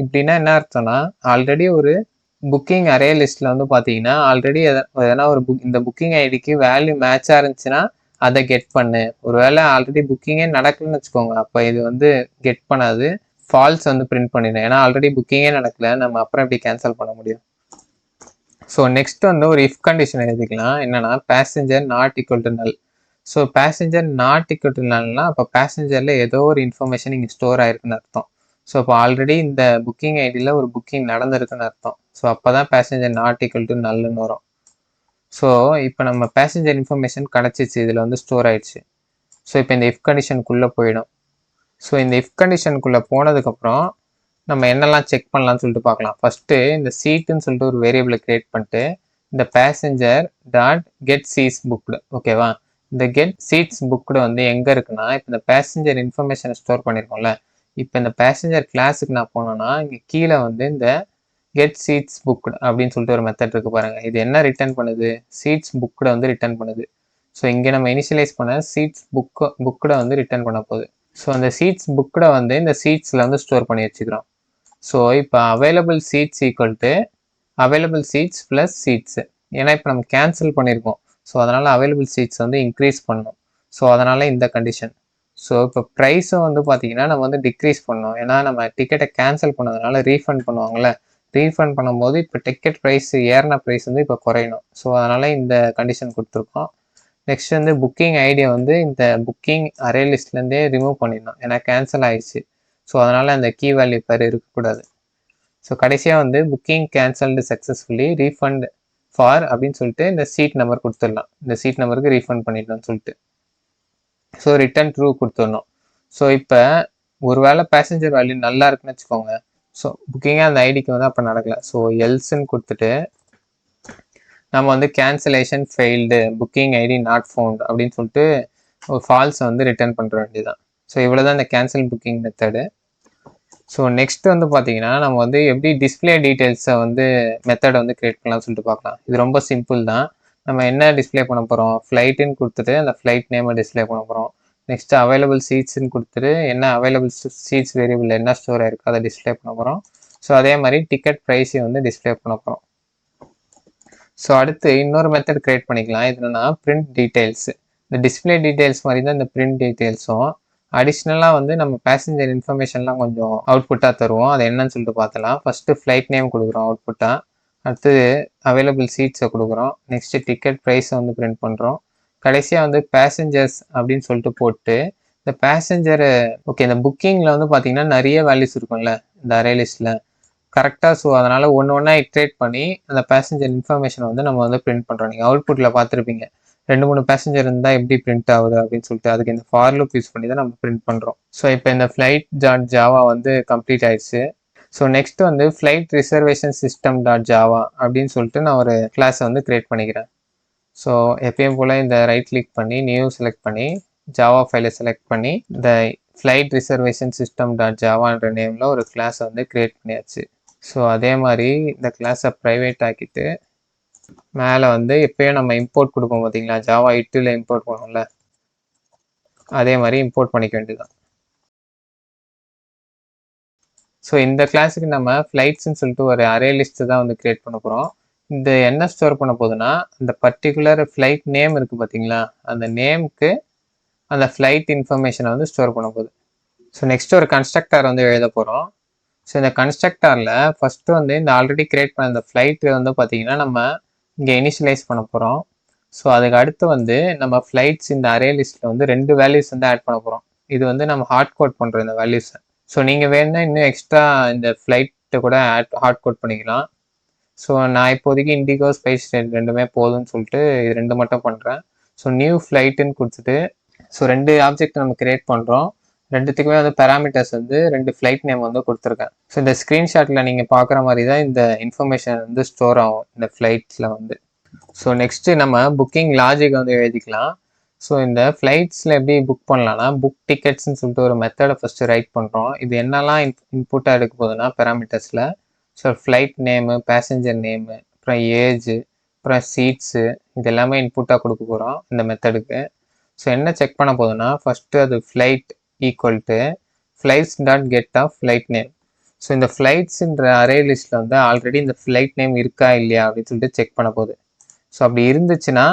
இப்படின்னா என்ன அர்த்தம்னா, ஆல்ரெடி ஒரு புக்கிங் அரே லிஸ்ட்டில் வந்து பார்த்தீங்கன்னா ஆல்ரெடி எதனா ஒரு இந்த புக்கிங் ஐடிக்கு வேல்யூ மேட்சாக இருந்துச்சுன்னா அதை கெட் பண்ணு. ஒரு வேளை ஆல்ரெடி புக்கிங்கே நடக்கலன்னு வச்சுக்கோங்க, அப்போ இது வந்து கெட் பண்ணாது, ஃபால்ஸ் வந்து பிரிண்ட் பண்ணிடும். ஏன்னா ஆல்ரெடி புக்கிங்கே நடக்கல, நம்ம அப்புறம் எப்படி கேன்சல் பண்ண முடியும். ஸோ நெக்ஸ்ட் வந்து ஒரு இஃப் கண்டிஷன் எழுதிக்கலாம். என்னன்னா passenger not equal to null. So passenger not equal to நல்னா அப்போ பேசஞ்சரில் ஏதோ ஒரு இன்ஃபர்மேஷன் இங்கே ஸ்டோர் ஆயிருக்குன்னு அர்த்தம். ஸோ இப்போ ஆல்ரெடி இந்த புக்கிங் ஐடியில் ஒரு புக்கிங் நடந்திருக்குன்னு அர்த்தம். ஸோ அப்போ தான் பேசஞ்சர் நாட் ஈக்குவல் டு நல்லுன்னு வரும். ஸோ இப்போ நம்ம பேசஞ்சர் இன்ஃபர்மேஷன் கிடச்சிச்சு, இதில் வந்து ஸ்டோர் ஆயிடுச்சு. ஸோ இப்போ இந்த இஃப் கண்டிஷனுக்குள்ளே போயிடும். ஸோ இந்த இஃப் கண்டிஷனுக்குள்ளே போனதுக்கப்புறம் நம்ம என்னெல்லாம் செக் பண்ணலாம்னு சொல்லிட்டு பார்க்கலாம். ஃபஸ்ட்டு இந்த சீட்டுன்னு சொல்லிட்டு ஒரு வேரியபிளை கிரியேட் பண்ணிட்டு இந்த passenger dot get seats booked, ஓகேவா? இந்த கெட் சீட்ஸ் புக்டு வந்து எங்கே இருக்குன்னா, இப்போ இந்த பேசஞ்சர் இன்ஃபர்மேஷனை ஸ்டோர் பண்ணியிருக்கோம்ல, இப்போ இந்த பேசஞ்சர் கிளாஸுக்கு நான் போனோன்னா இங்கே கீழே வந்து இந்த கெட் சீட்ஸ் புக்டு அப்படின்னு சொல்லிட்டு ஒரு மெத்தட் இருக்குது பாருங்கள். இது என்ன ரிட்டர்ன் பண்ணுது? சீட்ஸ் புக்டை வந்து ரிட்டர்ன் பண்ணுது. ஸோ இங்கே நம்ம இனிஷியலைஸ் பண்ண சீட்ஸ் புக்கை வந்து ரிட்டர்ன் பண்ண போகுது. ஸோ அந்த சீட்ஸ் புக்கை வந்து இந்த சீட்ஸில் வந்து ஸ்டோர் பண்ணி வச்சுக்கிறோம். ஸோ இப்போ available seats equal to available seats plus seats. ஏன்னா இப்போ நம்ம கேன்சல் பண்ணியிருக்கோம். ஸோ அதனால் அவைலபிள் சீட்ஸ் வந்து இன்க்ரீஸ் பண்ணணும். ஸோ அதனால் இந்த கண்டிஷன். ஸோ இப்போ ப்ரைஸும் வந்து பார்த்தீங்கன்னா நம்ம வந்து டிக்ரீஸ் பண்ணோம். ஏன்னா நம்ம டிக்கெட்டை கேன்சல் பண்ணதுனால ரீஃபண்ட் பண்ணுவாங்கள்ல, ரீஃபண்ட் பண்ணும்போது இப்போ டிக்கெட் ப்ரைஸ் ஏறின ப்ரைஸ் வந்து இப்போ குறையணும். ஸோ அதனால் இந்த கண்டிஷன் கொடுத்துருக்கோம். நெக்ஸ்ட் வந்து புக்கிங் ஐடியா வந்து இந்த புக்கிங் அரே லிஸ்ட்லேருந்தே ரிமூவ் பண்ணிடணும், ஏன்னா கேன்சல் ஆயிடுச்சு. ஸோ அதனால் அந்த கீ வேல்யூ பேர் இருக்கக்கூடாது. ஸோ கடைசியாக வந்து booking cancelled successfully refund for அப்படின்னு சொல்லிட்டு இந்த சீட் நம்பர் கொடுத்துடலாம். இந்த சீட் நம்பருக்கு ரீஃபண்ட் பண்ணிடலாம்னு சொல்லிட்டு ஸோ ரிட்டர்ன் ட்ரூ கொடுத்துடணும். ஸோ இப்போ ஒரு வேளை பேசஞ்சர் வேல்யூ நல்லா இருக்குன்னு வச்சுக்கோங்க. ஸோ புக்கிங்காக அந்த ஐடிக்கு வந்து அப்போ நடக்கல. ஸோ எல்ஸ்ன்னு கொடுத்துட்டு நம்ம வந்து cancellation failed booking ID not found அப்படின்னு சொல்லிட்டு ஒரு ஃபால்ஸை வந்து ரிட்டர்ன் பண்ணுற வேண்டியதான். ஸோ இவ்வளோ தான் இந்த cancel booking method. So next வந்து பார்த்தீங்கன்னா நம்ம வந்து எப்படி டிஸ்பிளே டீட்டெயில்ஸை வந்து மெத்தடை வந்து கிரியேட் பண்ணலாம்னு சொல்லிட்டு பார்க்கலாம். இது ரொம்ப சிம்பிள் தான். நம்ம என்ன டிஸ்பிளே பண்ண போகிறோம்? ஃப்ளைட்டுன்னு கொடுத்துட்டு அந்த ஃப்ளைட் நேமை டிஸ்பிளே பண்ண போகிறோம். நெக்ஸ்ட் அவைலபிள் சீட்ஸ்ன்னு கொடுத்துட்டு என்ன அவைலபிள் சீட்ஸ் வேரியபிள் என்ன ஸ்டோர் ஆயிருக்கு அதை டிஸ்பிளே பண்ண போகிறோம். ஸோ அதே மாதிரி டிக்கெட் ப்ரைஸையும் வந்து டிஸ்பிளே பண்ண போகிறோம். ஸோ அடுத்து இன்னொரு மெத்தட் கிரியேட் பண்ணிக்கலாம். இது என்னன்னா பிரிண்ட் டீட்டெயில்ஸ். இந்த டிஸ்பிளே டீட்டெயில்ஸ் மாதிரி தான் இந்த பிரிண்ட் டீட்டெயில்ஸும். அடிஷ்னலாக வந்து நம்ம பேசஞ்சர் இன்ஃபர்மேஷன்லாம் கொஞ்சம் அவுட்புட்டாக தருவோம். அது என்னன்னு சொல்லிட்டு பார்த்தலாம். ஃபஸ்ட்டு ஃப்ளைட் நேம் கொடுக்குறோம் அவுட்புட்டாக. அடுத்தது அவைலபிள் சீட்ஸை கொடுக்குறோம். நெக்ஸ்ட்டு டிக்கெட் ப்ரைஸை வந்து பிரிண்ட் பண்ணுறோம். கடைசியாக வந்து பேசஞ்சர்ஸ் அப்படின்னு சொல்லிட்டு போட்டு இந்த பேசஞ்சரு ஓகே இந்த புக்கிங்கில் வந்து பார்த்தீங்கன்னா நிறைய வேல்யூஸ் இருக்கும்ல இந்த அரே லிஸ்ட்டில் கரெக்டாக. ஸோ அதனால் ஒன்று ஒன்றா இட்ரேட் பண்ணி அந்த பேசஞ்சர் இன்ஃபர்மேஷனை வந்து நம்ம வந்து பிரிண்ட் பண்ணுறோம். நீங்கள் அவுட்புட்டில் பார்த்துருப்பீங்க 2-3 பேசஞ்சர் இருந்தால் எப்படி பிரிண்ட் ஆகுது அப்படின்னு சொல்லிட்டு அதுக்கு இந்த ஃபார் லூப் யூஸ் பண்ணி தான் நம்ம பிரிண்ட் பண்ணுறோம். ஸோ இப்போ இந்த ஃப்ளைட் டாட் ஜாவா வந்து கம்ப்ளீட் ஆயிடுச்சு. ஸோ நெக்ஸ்ட் வந்து flight reservation system dot Java அப்படின்னு சொல்லிட்டு நான் ஒரு கிளாஸை வந்து கிரியேட் பண்ணிக்கிறேன். ஸோ எப்பயும் போல் இந்த ரைட் கிளிக் பண்ணி நியூ செலக்ட் பண்ணி ஜாவா ஃபைலை செலக்ட் பண்ணி இந்த ஃப்ளைட் ரிசர்வேஷன் சிஸ்டம் டாட் ஜாவான்ற நேமில் ஒரு கிளாஸை வந்து கிரியேட் பண்ணியாச்சு. ஸோ அதே மாதிரி இந்த கிளாஸை ப்ரைவேட் ஆக்கிட்டு மேலே வந்து எப்பயும் நம்ம இம்போர்ட் கொடுப்போம் பார்த்தீங்களா, ஜாவா 8ல் இம்போர்ட் பண்ணுவோம்ல, அதே மாதிரி இம்போர்ட் பண்ணிக்க வேண்டியதுதான். ஸோ இந்த கிளாஸுக்கு நம்ம ஃப்ளைட்ஸ்ன்னு சொல்லிட்டு ஒரு அரே லிஸ்ட்டு தான் வந்து கிரியேட் பண்ண போகிறோம். இந்த என்ன ஸ்டோர் பண்ண போகுதுன்னா அந்த பர்டிகுலர் ஃப்ளைட் நேம் இருக்குது பார்த்தீங்களா, அந்த நேமுக்கு அந்த ஃப்ளைட் இன்ஃபர்மேஷனை வந்து ஸ்டோர் பண்ண போகுது. ஸோ நெக்ஸ்ட் ஒரு கன்ஸ்ட்ரக்டர் வந்து எழுத போகிறோம். ஸோ இந்த கன்ஸ்ட்ரக்டரில் ஃபஸ்ட்டு வந்து இந்த ஆல்ரெடி கிரியேட் பண்ண இந்த ஃப்ளைட்டு வந்து பார்த்தீங்கன்னா நம்ம இங்கே இனிஷியலைஸ் பண்ண போகிறோம். ஸோ அதுக்கு அடுத்து வந்து நம்ம ஃப்ளைட்ஸ் இந்த அரே லிஸ்ட்டில் வந்து 2 வேல்யூஸ் வந்து ஆட் பண்ண போகிறோம். இது வந்து நம்ம ஹார்ட் கோட் பண்ணுறோம் இந்த வேல்யூஸை. ஸோ நீங்கள் வேணுன்னா இன்னும் எக்ஸ்ட்ரா இந்த ஃப்ளைட்டை கூட ஹார்ட் கோட் பண்ணிக்கலாம். ஸோ நான் இப்போதைக்கு இண்டிகோ ஸ்பைஸ் ரெண்டுமே போதும்னு சொல்லிட்டு இது 2 மட்டும் பண்ணுறேன். ஸோ நியூ ஃப்ளைட்டுன்னு கொடுத்துட்டு ஸோ 2 ஆப்ஜெக்ட் நம்ம கிரியேட் பண்ணுறோம். ரெண்டுத்துக்குமே வந்து பேராமீட்டர்ஸ் வந்து 2 ஃப்ளைட் நேம் வந்து கொடுத்துருக்கேன். ஸோ இந்த ஸ்க்ரீன்ஷாட்டில் நீங்கள் பார்க்குற மாதிரி தான் இந்த இன்ஃபர்மேஷன் வந்து ஸ்டோர் ஆகும் இந்த ஃப்ளைட்ஸில் வந்து. ஸோ நெக்ஸ்ட்டு நம்ம புக்கிங் லாஜிக் வந்து எழுதிக்கலாம். ஸோ இந்த ஃப்ளைட்ஸில் எப்படி புக் பண்ணலான்னா புக் டிக்கெட்ஸ்ன்னு சொல்லிட்டு ஒரு மெத்தடை ஃபஸ்ட்டு ரைட் பண்ணுறோம். இது என்னெல்லாம் இன்புட்டாக எடுக்க போகுதுன்னா பேராமீட்டர்ஸில் so flight name, passenger name, அப்புறம் ஏஜு, அப்புறம் சீட்ஸு, இது எல்லாமே இன்புட்டாக கொடுக்க போகிறோம் இந்த மெத்தடுக்கு. ஸோ என்ன செக் பண்ண போகுதுன்னா ஃபஸ்ட்டு அது flight equal to flights dot get of flight name. So இந்த ஃப்ளைட்ஸுன்ற அரே லிஸ்ட்டில் வந்து ஆல்ரெடி இந்த ஃப்ளைட் நேம் இருக்கா இல்லையா அப்படின்னு சொல்லிட்டு செக் பண்ண போகுது. ஸோ அப்படி இருந்துச்சுன்னா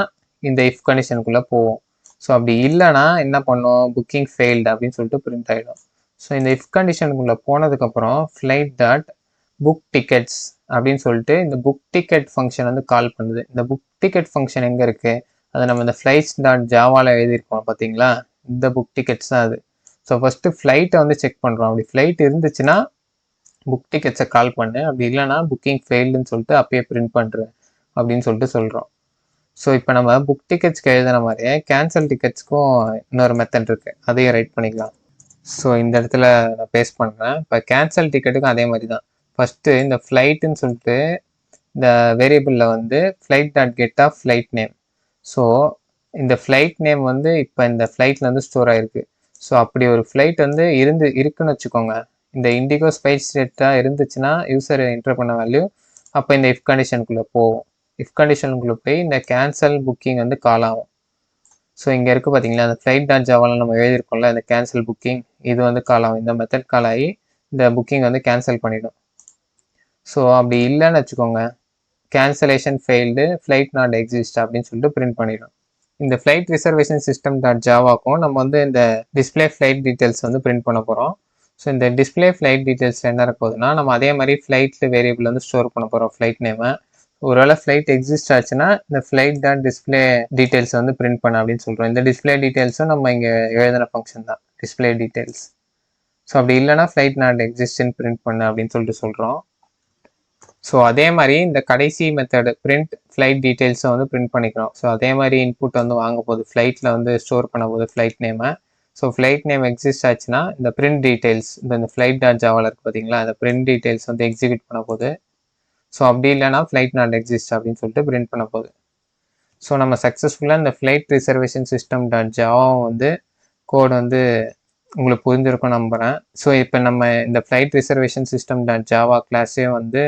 இந்த இஃப் கண்டிஷனுக்குள்ளே போவோம். ஸோ அப்படி இல்லைனா என்ன பண்ணோம், புக்கிங் ஃபெயில்டு அப்படின்னு சொல்லிட்டு பிரிண்ட் ஆகிடும். ஸோ இந்த இஃப் கண்டிஷனுக்குள்ளே போனதுக்கப்புறம் ஃப்ளைட் டாட் புக் டிக்கெட்ஸ் அப்படின்னு சொல்லிட்டு இந்த புக் டிக்கெட் ஃபங்க்ஷன் வந்து கால் பண்ணுது. இந்த புக் டிக்கெட் ஃபங்க்ஷன் எங்கே இருக்குது? அதை நம்ம இந்த ஃப்ளைட்ஸ் டாட் ஜாவாவில் எழுதியிருக்கோம் பார்த்தீங்களா? இந்த புக் டிக்கெட்ஸ் தான் அது. ஸோ ஃபஸ்ட்டு ஃப்ளைட்டை வந்து செக் பண்ணுறோம். அப்படி ஃப்ளைட் இருந்துச்சுன்னா புக் டிக்கெட்ஸை கால் பண்ணு, அப்படி இல்லைனா புக்கிங் ஃபெயில்டுன்னு சொல்லிட்டு அப்பயே பிரிண்ட் பண்ணுறேன் அப்படின்னு சொல்லிட்டு சொல்கிறோம். ஸோ இப்போ நம்ம புக் டிக்கெட்ஸ்க்கு எழுதுன மாதிரியே கேன்சல் டிக்கெட்ஸ்க்கும் இன்னொரு மெத்தட் இருக்குது, அதையும் ரைட் பண்ணிக்கலாம். ஸோ இந்த இடத்துல நான் பேஸ்ட் பண்ணுறேன். இப்போ கேன்சல் டிக்கெட்டுக்கும் அதே மாதிரி தான். ஃபஸ்ட்டு இந்த ஃப்ளைட்டுன்னு சொல்லிட்டு இந்த வேரியபிளில் வந்து flight dot get of flight name. So இந்த ஃப்ளைட் நேம் வந்து இப்போ இந்த ஃப்ளைட்டில் வந்து ஸ்டோர் ஆகிருக்கு. ஸோ அப்படி ஒரு ஃப்ளைட் வந்து இருக்குன்னு வச்சுக்கோங்க. இந்த இண்டிகோ ஸ்பைஸ் ஜெட்டாக இருந்துச்சுன்னா யூசர் என்டர் பண்ண வேல்யூ அப்போ இந்த இஃப் கண்டிஷனுக்குள்ளே போகும். இஃப் கண்டிஷனுக்குள்ளே போய் இந்த கேன்சல் புக்கிங் வந்து கால் ஆகும். ஸோ இங்கே இருக்குது பார்த்தீங்களா, அந்த ஃப்ளைட் டாட் ஜாவாவில் நம்ம எழுதியிருக்கோம்ல இந்த கேன்சல் புக்கிங், இது வந்து கால் ஆகும். இந்த மெத்தட் கால் ஆகி இந்த புக்கிங் வந்து கேன்சல் பண்ணிடும். ஸோ அப்படி இல்லைன்னு வச்சுக்கோங்க, cancellation failed flight not exist அப்படின்னு சொல்லிட்டு பிரிண்ட் பண்ணிடும். இந்த ஃப்ளைட் ரிசர்வேஷன் சிஸ்டம் டாட் ஜாவாக்கும் நம்ம வந்து இந்த டிஸ்பிளே ஃப்ளைட் டீட்டெயில்ஸ் வந்து பிரிண்ட் பண்ண போகிறோம். ஸோ இந்த டிஸ்பிளே ஃப்ளைட் டீட்டெயில்ஸில் என்ன இருக்க போகுதுன்னா, நம்ம அதே மாதிரி ஃப்ளைட்டில் வேரியபிள் வந்து ஸ்டோர் பண்ண போகிறோம் ஃப்ளைட் நேமை. ஒருவேளை ஃப்ளைட் எக்ஸிஸ்ட் ஆச்சுன்னா இந்த ஃப்ளைட் டாட் டிஸ்பிளே டீட்டெயில்ஸ் வந்து பிரிண்ட் பண்ண அப்படின்னு சொல்கிறோம். இந்த டிஸ்பிளே டீட்டெயில்ஸும் நம்ம இங்கே எழுதின ஃபங்க்ஷன் தான், டிஸ்பிளே டீட்டெயில்ஸ். ஸோ அப்படி இல்லைனா ஃப்ளைட் நாட் எக்ஸிஸ்ட்னு பிரிண்ட் பண்ணு அப்படின்னு சொல்லிட்டு சொல்கிறோம். ஸோ அதே மாதிரி இந்த கடைசி மெத்தடு பிரிண்ட் ஃப்ளைட் டீட்டெயில்ஸை வந்து பிரிண்ட் பண்ணிக்கிறோம். ஸோ அதே மாதிரி இன்புட் வந்து வாங்க போகுது, ஃப்ளைட்டில் வந்து ஸ்டோர் பண்ண போகுது ஃப்ளைட் நேமை. ஸோ ஃப்ளைட் நேம் எக்ஸிஸ்ட் ஆச்சுன்னா இந்த பிரிண்ட் டீட்டெயில்ஸ், இந்த ஃப்ளைட் டாட் ஜாவாவில் இருக்குது பார்த்தீங்களா, அந்த பிரிண்ட் டீட்டெயில்ஸ் வந்து எக்ஸிக்யூட் பண்ண போகுது. ஸோ அப்படி இல்லைனா ஃப்ளைட் நாட் எக்ஸிஸ்ட் அப்படின்னு சொல்லிட்டு பிரிண்ட் பண்ண போகுது. ஸோ நம்ம சக்ஸஸ்ஃபுல்லாக இந்த flight reservation system dot Java வந்து கோட் வந்து உங்களுக்கு புரிஞ்சிருக்கும் நம்புகிறேன். ஸோ இப்போ நம்ம இந்த flight reservation system dot Java கிளாஸே வந்து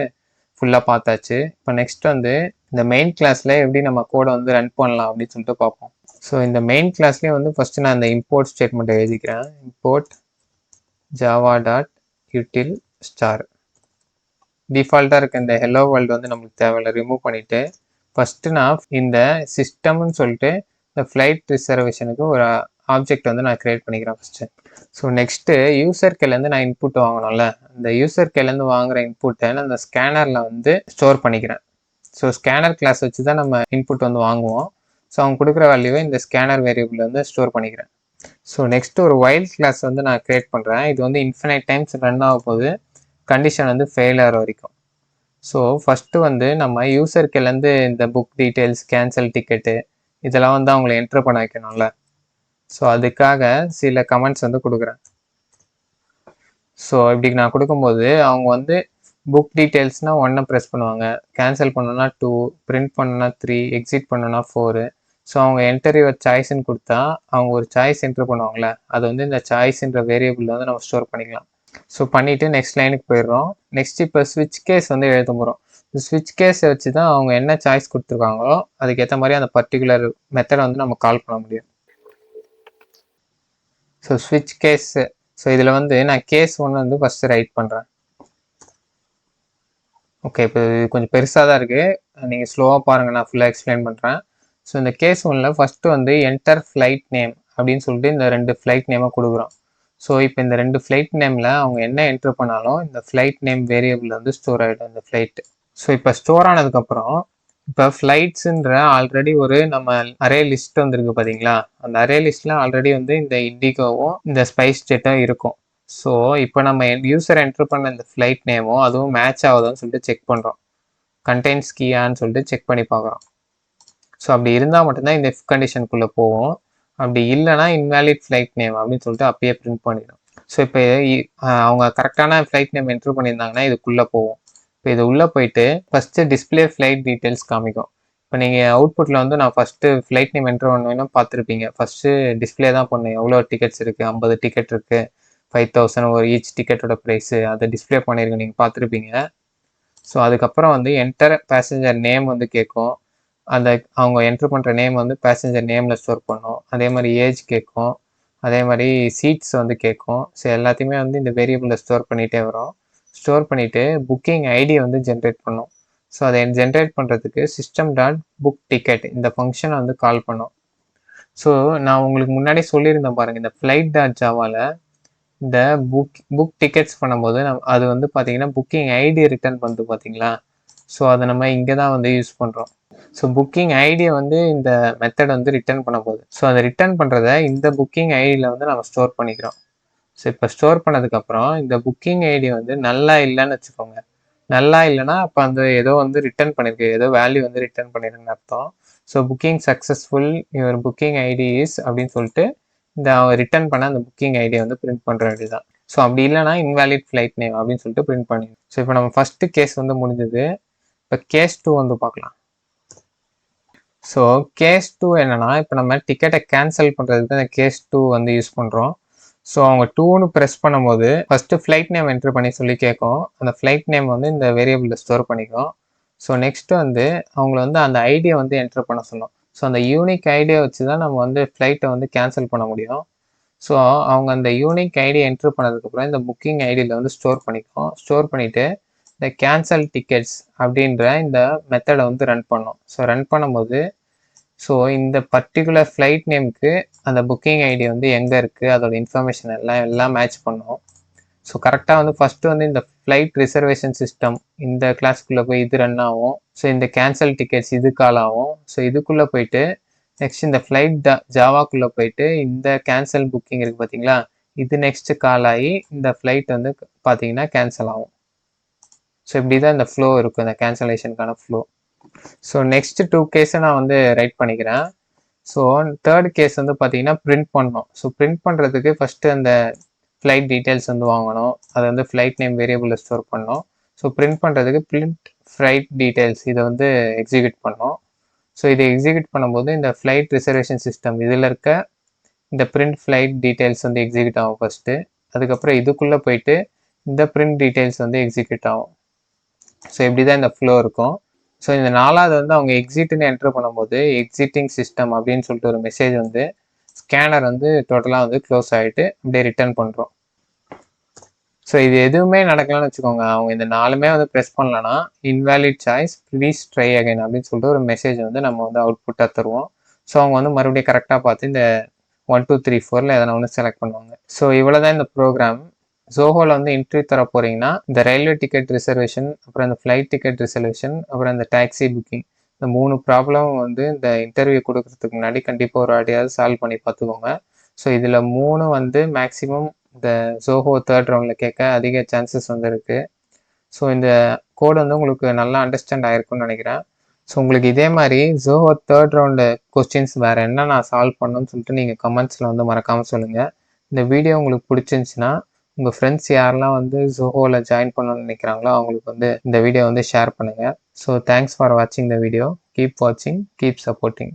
ஃபுல்லாக பார்த்தாச்சு. இப்போ நெக்ஸ்ட் வந்து இந்த மெயின் கிளாஸில் எப்படி நம்ம கோடை வந்து ரன் பண்ணலாம் அப்படின்னு சொல்லிட்டு பார்ப்போம். ஸோ இந்த மெயின் கிளாஸ்லேயே வந்து ஃபஸ்ட்டு நான் இந்த இம்போர்ட் ஸ்டேட்மெண்ட்டை எழுதிக்கிறேன். Import Java dot யூட்டில் star. டிஃபால்ட்டாக இருக்க இந்த ஹெலோ வேர்ல்டு வந்து நம்மளுக்கு தேவையில்லை, ரிமூவ் பண்ணிவிட்டு ஃபஸ்ட்டு நான் இந்த சிஸ்டம்னு சொல்லிட்டு இந்த ஃப்ளைட் ரிசர்வேஷனுக்கு ஒரு ஆப்ஜெக்ட் வந்து நான் க்ரியேட் பண்ணிக்கிறேன் ஃபஸ்ட்டு. ஸோ நெக்ஸ்ட்டு யூசர் கேலேருந்து நான் இன்புட் வாங்கணும்ல, அந்த யூசர் கேலேருந்து வாங்குகிற இன்புட்டை நான் அந்த ஸ்கேனரில் வந்து ஸ்டோர் பண்ணிக்கிறேன். ஸோ ஸ்கேனர் கிளாஸ் வச்சு தான் நம்ம இன்புட் வந்து வாங்குவோம். ஸோ அவங்க கொடுக்குற வேல்யூவை இந்த ஸ்கேனர் வேரியபிள் வந்து ஸ்டோர் பண்ணிக்கிறேன். ஸோ நெக்ஸ்ட்டு ஒரு வைல்ட் கிளாஸ் வந்து நான் க்ரியேட் பண்ணுறேன். இது வந்து இன்ஃபினைட் டைம்ஸ் ரன் ஆக போகுது, கண்டிஷன் வந்து ஃபெயில் ஆகிற வரைக்கும். ஸோ ஃபஸ்ட்டு வந்து நம்ம யூசர் கேலேருந்து இந்த புக் டீட்டெயில்ஸ், கேன்சல் டிக்கெட்டு இதெல்லாம் வந்து அவங்கள என்ட்ரு பண்ண வைக்கணும்ல. ஸோ அதுக்காக சில கமெண்ட்ஸ் வந்து கொடுக்குறேன். ஸோ இப்படி நான் கொடுக்கும்போது அவங்க வந்து புக் டீட்டெயில்ஸ்னால் 1 ப்ரெஸ் பண்ணுவாங்க, கேன்சல் பண்ணணும்னா 2, பிரிண்ட் பண்ணணும்னா 3, எக்ஸிட் பண்ணணும்னா 4. ஸோ அவங்க என்டர் யுவர் சாய்ஸ்ன்னு கொடுத்தா அவங்க ஒரு சாய்ஸ் என்ட்ரு பண்ணுவாங்களே, அது வந்து இந்த சாய்ஸ்ன்ற வேரியபிளில் வந்து நம்ம ஸ்டோர் பண்ணிக்கலாம். ஸோ பண்ணிவிட்டு நெக்ஸ்ட் லைனுக்கு போயிடுறோம். நெக்ஸ்ட் இப்போ ஸ்விட்ச் கேஸ் வந்து எழுத போகிறோம். ஸ்விட்ச் கேஸை வச்சு தான் அவங்க என்ன சாய்ஸ் கொடுத்துருக்காங்களோ அதுக்கேற்ற மாதிரி அந்த பர்டிகுலர் மெத்தடை வந்து நம்ம கால் பண்ண முடியும். ஸோ ஸ்விட்ச் கேஸ், ஸோ இதில் வந்து நான் கேஸ் 1 வந்து ஃபஸ்ட்டு ரைட் பண்ணுறேன். ஓகே, இப்போ இது கொஞ்சம் பெருசாக தான் இருக்குது, நீங்கள் ஸ்லோவாக பாருங்கள், நான் ஃபுல்லாக எக்ஸ்பிளைன் பண்ணுறேன். ஸோ இந்த கேஸ் 1ல் ஃபஸ்ட்டு வந்து என்டர் ஃப்ளைட் நேம் அப்படின்னு சொல்லிட்டு இந்த 2 ஃப்ளைட் நேமை கொடுக்குறோம். ஸோ இப்போ இந்த 2 ஃப்ளைட் நேமில் அவங்க என்ன என்ட்ரு பண்ணாலும் இந்த ஃப்ளைட் நேம் வேரியபிள் வந்து ஸ்டோர் ஆகிடும் இந்த ஃப்ளைட்டு. ஸோ இப்போ ஸ்டோர் ஆனதுக்கப்புறம் இப்போ ஃப்ளைட்ஸுன்ற ஆல்ரெடி ஒரு நம்ம அரே லிஸ்ட் வந்துருக்கு பார்த்தீங்களா, அந்த அரே லிஸ்ட்டில் ஆல்ரெடி வந்து இந்த இண்டிகோவும் இந்த ஸ்பைஸ் ஜெட்டும் இருக்கும். ஸோ இப்போ நம்ம யூசர் என்ட்ரு பண்ண இந்த ஃப்ளைட் நேமும் அதுவும் மேட்ச் ஆகுதுன்னு சொல்லிட்டு செக் பண்ணுறோம். கண்டெய்ன்ஸ் கீயான்னு சொல்லிட்டு செக் பண்ணி பார்க்குறோம். ஸோ அப்படி இருந்தால் மட்டும்தான் இந்த இஃப் கண்டிஷனுக்குள்ளே போவோம். அப்படி இல்லைனா இன்வேலிட் ஃப்ளைட் நேம் அப்படின்னு சொல்லிட்டு அப்பயே பிரிண்ட் பண்ணிடும். ஸோ இப்போ அவங்க கரெக்டான ஃப்ளைட் நேம் என்ட்ரு பண்ணியிருந்தாங்கன்னா இதுக்குள்ளே போவோம். இப்போ இது உள்ளே போயிட்டு ஃபஸ்ட்டு டிஸ்பிளே ஃப்ளைட் டீட்டெயில்ஸ் காமிக்கும். இப்போ நீங்கள் அவுட்புட்டில் வந்து நான் ஃபஸ்ட்டு ஃப்ளைட் நேம் என்ட்ரு பண்ணணும் பார்த்துருப்பீங்க. ஃபஸ்ட்டு டிஸ்பிளே தான் பண்ணேன், எவ்வளோ டிக்கெட்ஸ் இருக்குது, 50 டிக்கெட் இருக்குது, 5000 ஒரு ஈச் டிக்கெட்டோட ப்ரைஸு, அதை டிஸ்பிளே பண்ணியிருக்கேன், நீங்கள் பார்த்துருப்பீங்க. ஸோ அதுக்கப்புறம் வந்து என்டர் பேசஞ்சர் நேம் வந்து கேட்கும். அந்த அவங்க என்ட்ரு பண்ணுற நேம் வந்து பேசஞ்சர் நேமில் ஸ்டோர் பண்ணும். அதே மாதிரி ஏஜ் கேட்கும், அதே மாதிரி சீட்ஸ் வந்து கேட்கும். ஸோ எல்லாத்தையுமே வந்து இந்த வேரியபிளில் ஸ்டோர் பண்ணிகிட்டே வரும். ஸ்டோர் பண்ணிவிட்டு புக்கிங் ஐடி வந்து ஜென்ரேட் பண்ணும். ஸோ அதை ஜென்ரேட் பண்ணுறதுக்கு சிஸ்டம் டாட் புக் டிக்கெட் இந்த ஃபங்க்ஷனை வந்து கால் பண்ணும். ஸோ நான் உங்களுக்கு முன்னாடி சொல்லியிருந்தேன் பாருங்கள், இந்த ஃப்ளைட் டாட் ஜாவாவில் இந்த புக் டிக்கெட்ஸ் பண்ணும்போது அது வந்து பார்த்தீங்கன்னா புக்கிங் ஐடி ரிட்டர்ன் பண்ணுது பார்த்தீங்களா. ஸோ அதை நம்ம இங்கே தான் வந்து யூஸ் பண்ணுறோம். ஸோ புக்கிங் ஐடியை வந்து இந்த மெத்தட் வந்து ரிட்டர்ன் பண்ண போகுது. ஸோ அதை ரிட்டர்ன் பண்ணுறத இந்த புக்கிங் ஐடியில் வந்து நம்ம ஸ்டோர் பண்ணிக்கிறோம். ஸோ இப்போ ஸ்டோர் பண்ணதுக்கப்புறம் இந்த புக்கிங் ஐடி வந்து நல்லா இல்லைன்னு வச்சுக்கோங்க. நல்லா இல்லைன்னா அப்போ அந்த ஏதோ வந்து ரிட்டர்ன் பண்ணியிருக்கு, ஏதோ வேல்யூ வந்து ரிட்டர்ன் பண்ணிருக்குன்னு அர்த்தம். So booking successful your booking ID is அப்படின்னு சொல்லிட்டு இந்த ரிட்டர்ன் பண்ண அந்த புக்கிங் ஐடியை வந்து பிரிண்ட் பண்ணுற வேண்டியதான். ஸோ அப்படி இல்லைனா இன்வேலிட் ஃப்ளைட் நேம் அப்படின்னு சொல்லிட்டு பிரிண்ட் பண்ணிடும். ஸோ இப்போ நம்ம ஃபஸ்ட்டு கேஸ் வந்து முடிஞ்சது. இப்போ கேஸ் 2 வந்து பார்க்கலாம். ஸோ கேஸ் 2 என்னன்னா, இப்போ நம்ம டிக்கெட்டை கேன்சல் பண்ணுறதுக்கு அந்த கேஸ் 2 வந்து யூஸ் பண்ணுறோம். ஸோ அவங்க 2ன்னு ப்ரெஸ் பண்ணும்போது ஃபஸ்ட்டு ஃப்ளைட் நேம் என்ட்ரு பண்ணி சொல்லி கேட்கும். அந்த ஃப்ளைட் நேம் வந்து இந்த வேரியபிளில் ஸ்டோர் பண்ணிக்கும். ஸோ நெக்ஸ்ட்டு வந்து அவங்கள வந்து அந்த ஐடியை வந்து என்ட்ரு பண்ண சொல்லும். ஸோ அந்த யூனிக் ஐடியை வச்சு தான் நம்ம வந்து ஃப்ளைட்டை வந்து கேன்சல் பண்ண முடியும். ஸோ அவங்க அந்த யூனிக் ஐடியை என்ட்ரு பண்ணதுக்கப்புறம் இந்த புக்கிங் ஐடியில் வந்து ஸ்டோர் பண்ணிக்கும். ஸ்டோர் பண்ணிவிட்டு இந்த கேன்சல் டிக்கெட்ஸ் அப்படின்ற இந்த மெத்தடை வந்து ரன் பண்ணும். ஸோ ரன் பண்ணும்போது ஸோ இந்த பர்டிகுலர் ஃப்ளைட் நேமுக்கு அந்த புக்கிங் ஐடி வந்து எங்கே இருக்குது, அதோட இன்ஃபர்மேஷன் எல்லாம் மேட்ச் பண்ணும். ஸோ கரெக்டாக வந்து ஃபஸ்ட்டு வந்து இந்த ஃப்ளைட் ரிசர்வேஷன் சிஸ்டம் இந்த கிளாஸ்க்குள்ளே போய் இது ரன் ஆகும். ஸோ இந்த கேன்சல் டிக்கெட்ஸ் இது கால் ஆகும். ஸோ இதுக்குள்ளே போயிட்டு நெக்ஸ்ட் இந்த ஃப்ளைட் ஜாவாக்குள்ளே போயிட்டு இந்த கேன்சல் புக்கிங் இருக்குது பார்த்தீங்களா, இது நெக்ஸ்ட்டு கால் ஆகி இந்த ஃப்ளைட் வந்து பார்த்தீங்கன்னா கேன்சல் ஆகும். ஸோ இப்படி தான் இந்த ஃப்ளோ இருக்கும், இந்த கேன்சலேஷனுக்கான ஃப்ளோ. ஸோ நெக்ஸ்ட் 2 கேஸை நான் வந்து ரைட் பண்ணிக்கிறேன். ஸோ தேர்ட் கேஸ் வந்து பார்த்தீங்கன்னா பிரிண்ட் பண்ணணும். ஸோ பிரிண்ட் பண்ணுறதுக்கு ஃபஸ்ட்டு அந்த ஃப்ளைட் டீட்டெயில்ஸ் வந்து வாங்கணும். அதை வந்து ஃப்ளைட் நேம் வேரியபிளில் ஸ்டோர் பண்ணணும். ஸோ பிரிண்ட் பண்ணுறதுக்கு பிரிண்ட் ஃப்ளைட் டீட்டெயில்ஸ் இதை வந்து எக்ஸிக்யூட் பண்ணணும். ஸோ இதை எக்ஸிக்யூட் பண்ணும்போது இந்த ஃப்ளைட் ரிசர்வேஷன் சிஸ்டம் இதில் இருக்க இந்த பிரிண்ட் ஃப்ளைட் டீட்டெயில்ஸ் வந்து எக்ஸிக்யூட் ஆகும் ஃபஸ்ட்டு. அதுக்கப்புறம் இதுக்குள்ளே போயிட்டு இந்த பிரிண்ட் டீட்டெயில்ஸ் வந்து எக்ஸிக்யூட் ஆகும். ஸோ இப்படி தான் இந்த ஃப்ளோ இருக்கும். ஸோ இந்த 4வது வந்து அவங்க எக்ஸிட்னு என்ட்ரு பண்ணும்போது எக்ஸிட்டிங் சிஸ்டம் அப்படின்னு சொல்லிட்டு ஒரு மெசேஜ் வந்து ஸ்கேனர் வந்து டோட்டலாக வந்து க்ளோஸ் ஆகிட்டு அப்படியே ரிட்டர்ன் பண்ணுறோம். ஸோ இது எதுவுமே நடக்கலாம்னு வச்சுக்கோங்க, அவங்க இந்த 4மே வந்து ப்ரெஸ் பண்ணலன்னா invalid choice please try again அப்படின்னு சொல்லிட்டு ஒரு மெசேஜ் வந்து நம்ம வந்து அவுட்புட்டாக தருவோம். ஸோ அவங்க வந்து மறுபடியும் கரெக்டாக பார்த்து இந்த 1 2 3 4ல் எதனா ஒன்று செலக்ட் பண்ணுவாங்க. ஸோ இவ்வளோ தான் இந்த ப்ரோக்ராம். ஜோஹோவில் வந்து இன்டர்வியூ தர போகிறீங்கன்னா இந்த ரயில்வே டிக்கெட் ரிசர்வேஷன், அப்புறம் இந்த ஃப்ளைட் டிக்கெட் ரிசர்வேஷன், அப்புறம் இந்த டாக்ஸி புக்கிங், இந்த 3 ப்ராப்ளம் வந்து இந்த இன்டர்வியூ கொடுக்கறதுக்கு முன்னாடி கண்டிப்பாக ஒரு வாட்டியாவது சால்வ் பண்ணி பார்த்துக்கோங்க. ஸோ இதில் 3 வந்து மேக்ஸிமம் இந்த ஜோஹோ 3rd ரவுண்டில் கேட்க அதிக சான்சஸ் வந்து இருக்குது. ஸோ இந்த கோடு வந்து உங்களுக்கு நல்லா அண்டர்ஸ்டாண்ட் ஆகிருக்குன்னு நினைக்கிறேன். ஸோ உங்களுக்கு இதே மாதிரி ஜோஹோ 3rd ரவுண்டு கொஸ்டின்ஸ் வேறு என்ன நான் சால்வ் பண்ணணும்னு சொல்லிட்டு நீங்கள் கமெண்ட்ஸில் வந்து மறக்காமல் சொல்லுங்கள். இந்த வீடியோ உங்களுக்கு பிடிச்சிருந்துச்சின்னா உங்கள் ஃப்ரெண்ட்ஸ் யாரெல்லாம் வந்து ஜோஹோவில் ஜாயின் பண்ணணும்னு நினைக்கிறாங்களோ அவங்களுக்கு வந்து இந்த வீடியோ வந்து ஷேர் பண்ணுங்கள். ஸோ தேங்க்ஸ் ஃபார் வாட்சிங் த வீடியோ. கீப் வாட்சிங், கீப் சப்போர்ட்டிங்.